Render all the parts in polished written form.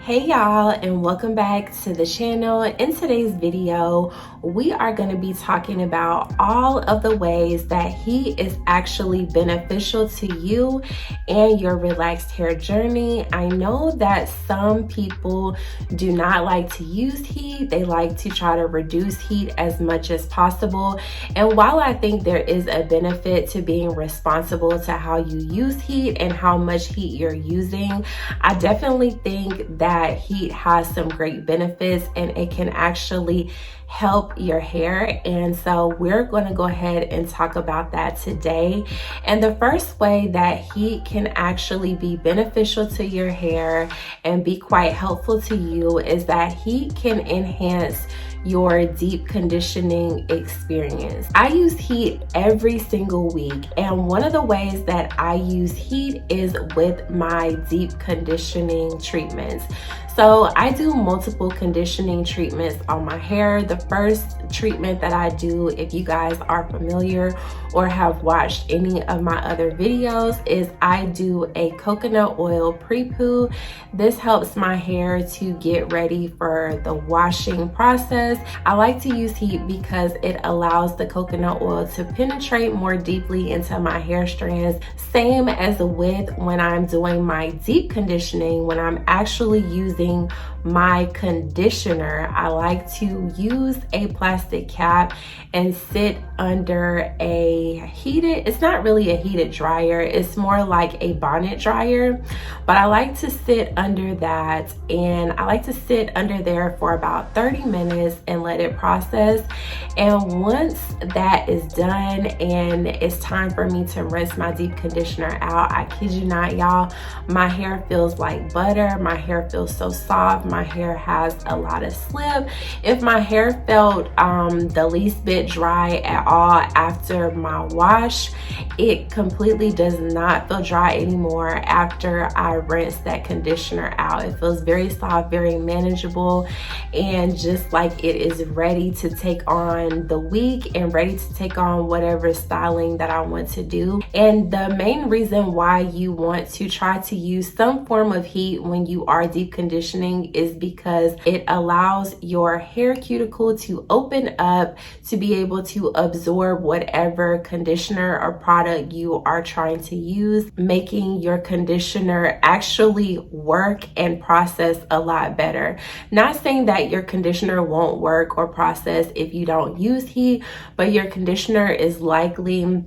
Hey y'all, and welcome back to the channel. In today's video, we are going to be talking about all of the ways that heat is actually beneficial to you and your relaxed hair journey. I know that some people do not like to use heat. They like to try to reduce heat as much as possible. And while I think there is a benefit to being responsible to how you use heat and how much heat you're using, I definitely think that heat has some great benefits and it can actually help your hair. And so we're going to go ahead and talk about that today. And the first way that heat can actually be beneficial to your hair and be quite helpful to you is that heat can enhance your deep conditioning experience. I use heat every single week, and one of the ways that I use heat is with my deep conditioning treatments. So I do multiple conditioning treatments on my hair. The first treatment that I do, if you guys are familiar or have watched any of my other videos, is I do a coconut oil pre-poo. This helps my hair to get ready for the washing process. I like to use heat because it allows the coconut oil to penetrate more deeply into my hair strands. Same as with when I'm doing my deep conditioning, when I'm actually using my conditioner, I like to use a plastic cap and sit under a heated, it's not really a heated dryer, it's more like a bonnet dryer, but I like to sit under that, and I like to sit under there for about 30 minutes and let it process. And once that is done and it's time for me to rinse my deep conditioner out, I kid you not, y'all, my hair feels like butter. My hair feels so soft. My hair has a lot of slip. If my hair felt the least bit dry at all after my wash, it completely does not feel dry anymore after I rinse that conditioner out. It feels very soft, very manageable, and just like it is ready to take on the week and ready to take on whatever styling that I want to do. And the main reason why you want to try to use some form of heat when you are deep conditioning is because it allows your hair cuticle to open up to be able to absorb whatever conditioner or product you are trying to use, making your conditioner actually work and process a lot better. Not saying that your conditioner won't work or process if you don't use heat, but your conditioner is likely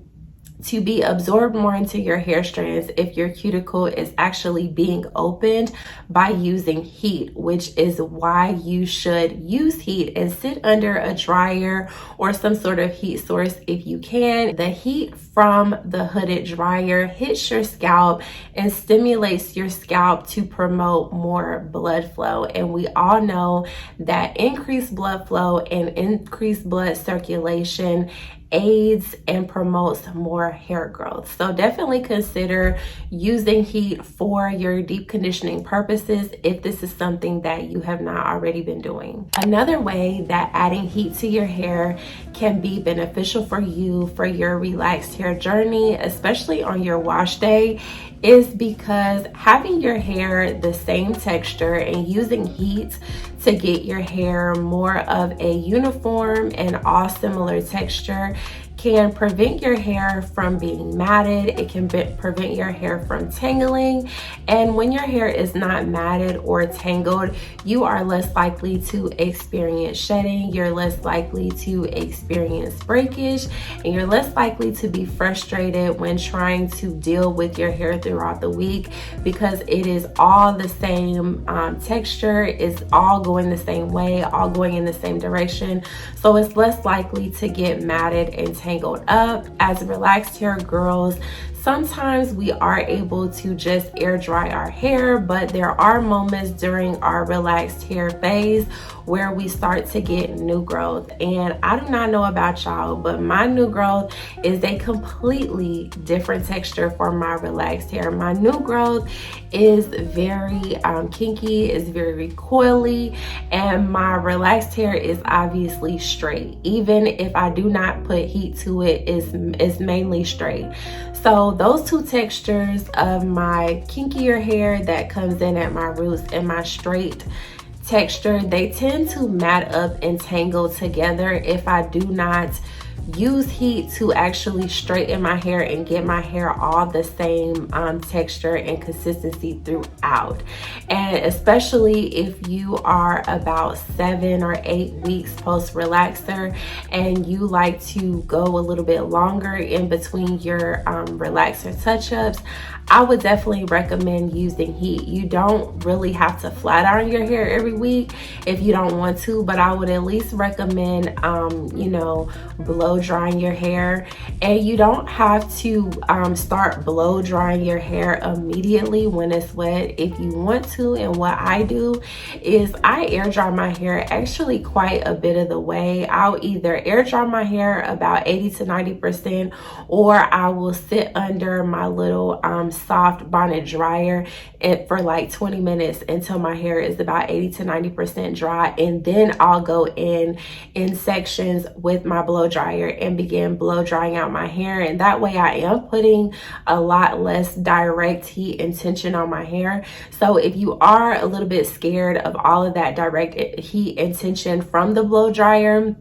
to be absorbed more into your hair strands if your cuticle is actually being opened by using heat, which is why you should use heat and sit under a dryer or some sort of heat source if you can. The heat from the hooded dryer hits your scalp and stimulates your scalp to promote more blood flow. And we all know that increased blood flow and increased blood circulation aids and promotes more hair growth. So definitely consider using heat for your deep conditioning purposes if this is something that you have not already been doing. Another way that adding heat to your hair can be beneficial for you for your relaxed hair journey, especially on your wash day, is because having your hair the same texture and using heat to get your hair more of a uniform and all similar texture can prevent your hair from being matted. It can prevent your hair from tangling. And when your hair is not matted or tangled, you are less likely to experience shedding, you're less likely to experience breakage, and you're less likely to be frustrated when trying to deal with your hair throughout the week because it is all the same texture, it's all going the same way, all going in the same direction. So it's less likely to get matted and tangled up. As relaxed hair girls, sometimes we are able to just air dry our hair, but there are moments during our relaxed hair phase where we start to get new growth. And I do not know about y'all, but my new growth is a completely different texture for my relaxed hair. My new growth is very kinky, is very coily, and my relaxed hair is obviously straight. Even if I do not put heat to it, is mainly straight. So those two textures of my kinkier hair that comes in at my roots and my straight texture, they tend to mat up and tangle together if I do not use heat to actually straighten my hair and get my hair all the same texture and consistency throughout. And especially if you are about 7 or 8 weeks post relaxer and you like to go a little bit longer in between your relaxer touch-ups, I would definitely recommend using heat. You don't really have to flat iron your hair every week if you don't want to, but I would at least recommend, you know, blow drying your hair. And you don't have to start blow drying your hair immediately when it's wet. If you want to, and what I do is I air dry my hair actually quite a bit of the way. I'll either air dry my hair about 80 to 90%, or I will sit under my little soft bonnet dryer for like 20 minutes until my hair is about 80 to 90% dry, and then I'll go in sections with my blow dryer and begin blow drying out my hair. And that way I am putting a lot less direct heat and tension on my hair. So if you are a little bit scared of all of that direct heat and tension from the blow dryer,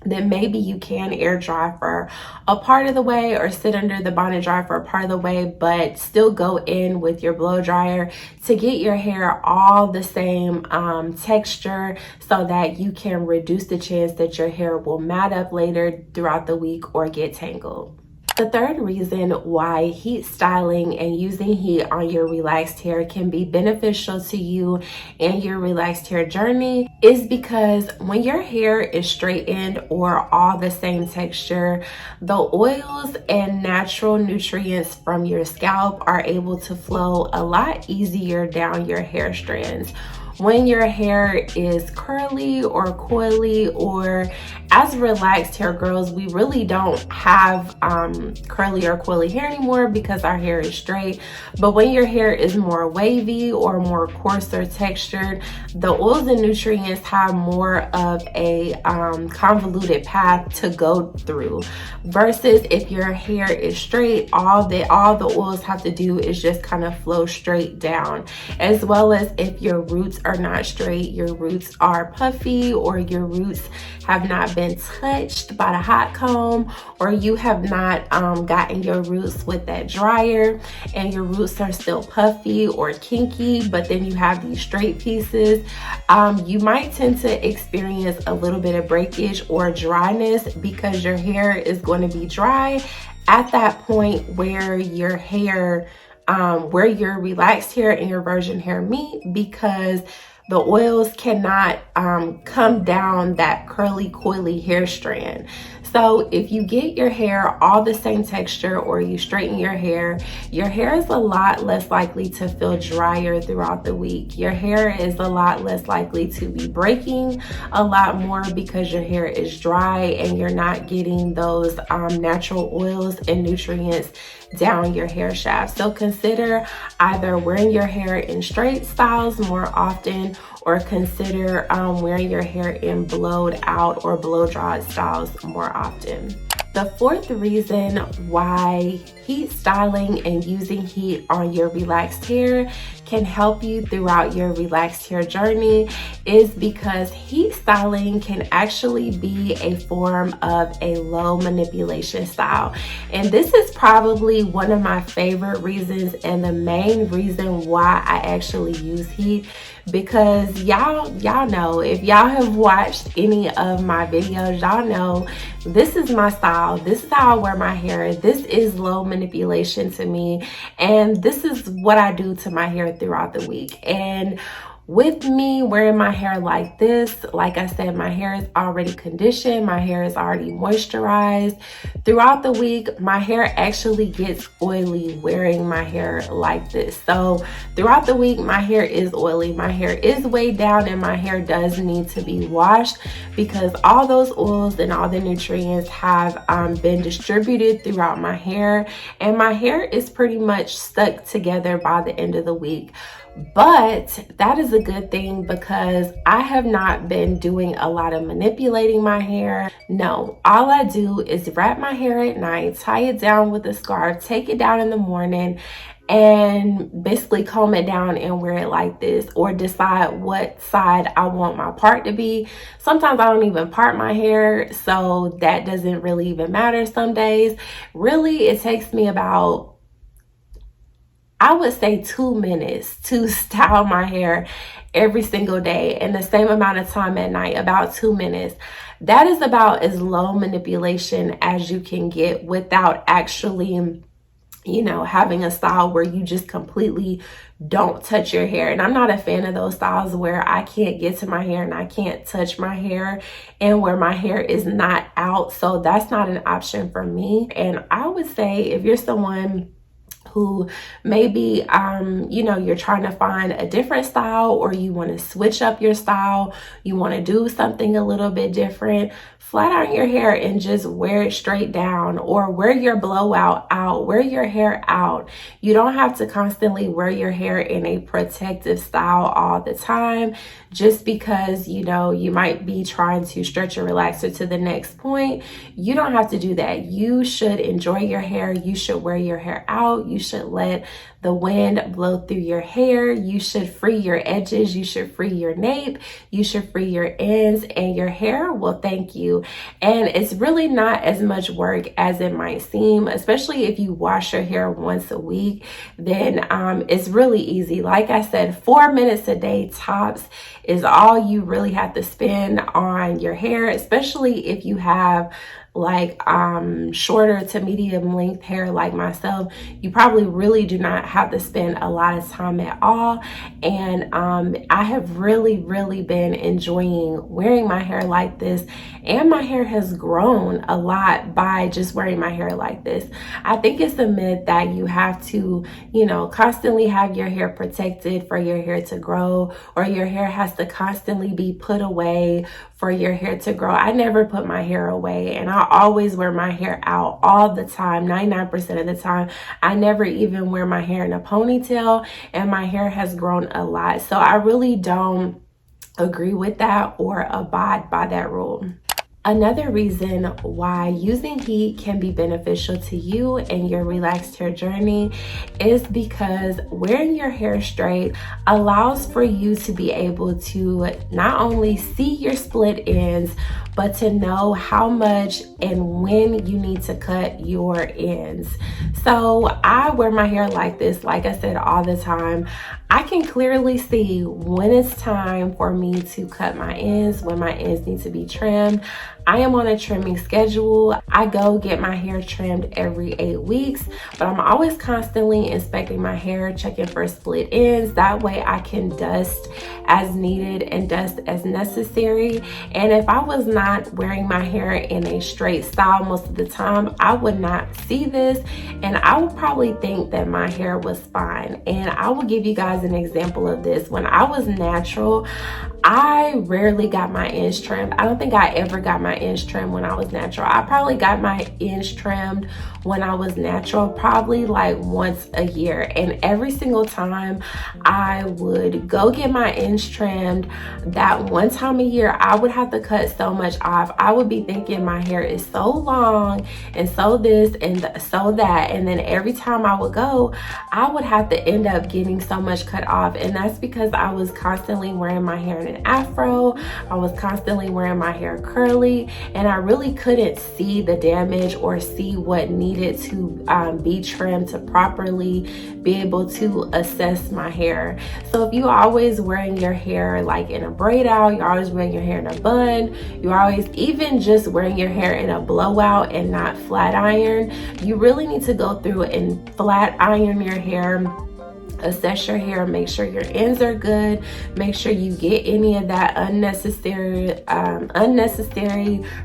then maybe you can air dry for a part of the way or sit under the bonnet dryer for a part of the way, but still go in with your blow dryer to get your hair all the same texture so that you can reduce the chance that your hair will mat up later throughout the week or get tangled. The third reason why heat styling and using heat on your relaxed hair can be beneficial to you and your relaxed hair journey is because when your hair is straightened or all the same texture, the oils and natural nutrients from your scalp are able to flow a lot easier down your hair strands. When your hair is curly or coily, or as relaxed hair girls, we really don't have curly or coily hair anymore because our hair is straight. But when your hair is more wavy or more coarser textured, the oils and nutrients have more of a convoluted path to go through. Versus if your hair is straight, all the oils have to do is just kind of flow straight down. As well as if your roots are not straight, your roots are puffy, or your roots have not been touched by the hot comb, or you have not gotten your roots with that dryer and your roots are still puffy or kinky, but then you have these straight pieces, you might tend to experience a little bit of breakage or dryness because your hair is going to be dry at that point where your hair where your relaxed hair and your virgin hair meet, because the oils cannot come down that curly coily hair strand. So if you get your hair all the same texture or you straighten your hair is a lot less likely to feel drier throughout the week. Your hair is a lot less likely to be breaking a lot more because your hair is dry and you're not getting those natural oils and nutrients down your hair shaft. So consider either wearing your hair in straight styles more often, or consider wearing your hair in blowed out or blow dried styles more often. The fourth reason why heat styling and using heat on your relaxed hair can help you throughout your relaxed hair journey is because heat styling can actually be a form of a low manipulation style. And this is probably one of my favorite reasons and the main reason why I actually use heat, because y'all know, if y'all have watched any of my videos, y'all know this is my style. This is how I wear my hair. This is low manipulation to me, and this is what I do to my hair throughout the week. And with me wearing my hair like this, like I said, my hair is already conditioned, my hair is already moisturized. Throughout the week, my hair actually gets oily wearing my hair like this. So throughout the week, my hair is oily, my hair is weighed down, and my hair does need to be washed because all those oils and all the nutrients have been distributed throughout my hair, and my hair is pretty much stuck together by the end of the week. But that is a good thing because I have not been doing a lot of manipulating my hair. No, all I do is wrap my hair at night, tie it down with a scarf, take it down in the morning, and basically comb it down and wear it like this, or decide what side I want my part to be. Sometimes I don't even part my hair, so that doesn't really even matter some days. Really, it takes me about, I would say, 2 minutes to style my hair every single day, and the same amount of time at night, about 2 minutes. That is about as low manipulation as you can get without actually, you know, having a style where you just completely don't touch your hair. And I'm not a fan of those styles where I can't get to my hair and I can't touch my hair and where my hair is not out. So that's not an option for me. And I would say if you're someone who maybe, you know, you're trying to find a different style, or you want to switch up your style, you want to do something a little bit different, flat iron your hair and just wear it straight down, or wear your blowout out, wear your hair out. You don't have to constantly wear your hair in a protective style all the time, just because, you know, you might be trying to stretch your relaxer to the next point. You don't have to do that. You should enjoy your hair. You should wear your hair out. You should let the wind blow through your hair. You should free your edges. You should free your nape. You should free your ends, and your hair will thank you. And it's really not as much work as it might seem, especially if you wash your hair once a week. Then it's really easy. Like I said, 4 minutes a day tops is all you really have to spend on your hair, especially if you have like shorter to medium length hair like myself. You probably really do not have to spend a lot of time at all. And I have really been enjoying wearing my hair like this, and my hair has grown a lot by just wearing my hair like this. I think it's a myth that you have to, you know, constantly have your hair protected for your hair to grow, or your hair has to constantly be put away for your hair to grow. I never put my hair away, and I always wear my hair out all the time, 99% of the time. I never even wear my hair in a ponytail, and my hair has grown a lot. So I really don't agree with that or abide by that rule. Another reason why using heat can be beneficial to you and your relaxed hair journey is because wearing your hair straight allows for you to be able to not only see your split ends, but to know how much and when you need to cut your ends. So I wear my hair like this, like I said, all the time. I can clearly see when it's time for me to cut my ends, when my ends need to be trimmed. I am on a trimming schedule. I go get my hair trimmed every 8 weeks, but I'm always constantly inspecting my hair, checking for split ends. That way I can dust as needed and dust as necessary. And if I was not wearing my hair in a straight style most of the time, I would not see this, and I would probably think that my hair was fine. And I will give you guys an example of this. When I was natural, I rarely got my ends trimmed. I don't think I ever got my ends trimmed when I was natural. I probably got my ends trimmed when I was natural probably like once a year. And every single time I would go get my ends trimmed, that one time a year, I would have to cut so much off. I would be thinking my hair is so long and so this and so that. And then every time I would go, I would have to end up getting so much cut off. And that's because I was constantly wearing my hair in an afro. I was constantly wearing my hair curly, and I really couldn't see the damage or see what needed to be trimmed to properly be able to assess my hair. So if you're always wearing your hair like in a braid out, you're always wearing your hair in a bun, you're always even just wearing your hair in a blowout and not flat iron, you really need to go through and flat iron your hair, assess your hair, make sure your ends are good, make sure you get any of that unnecessary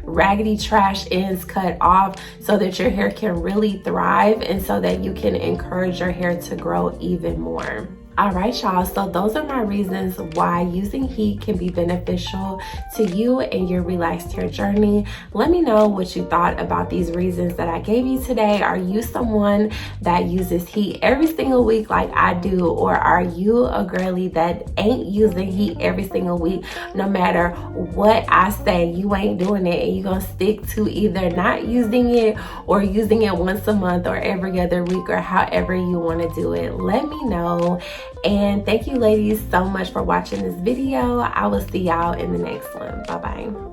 raggedy trash ends cut off, so that your hair can really thrive and so that you can encourage your hair to grow even more. All right, y'all, so those are my reasons why using heat can be beneficial to you and your relaxed hair journey. Let me know what you thought about these reasons that I gave you today. Are you someone that uses heat every single week like I do, or are you a girly that ain't using heat every single week? No matter what I say, you ain't doing it, and you're gonna stick to either not using it or using it once a month or every other week, or however you want to do it. Let me know. And thank you ladies so much for watching this video. I will see y'all in the next one. Bye bye.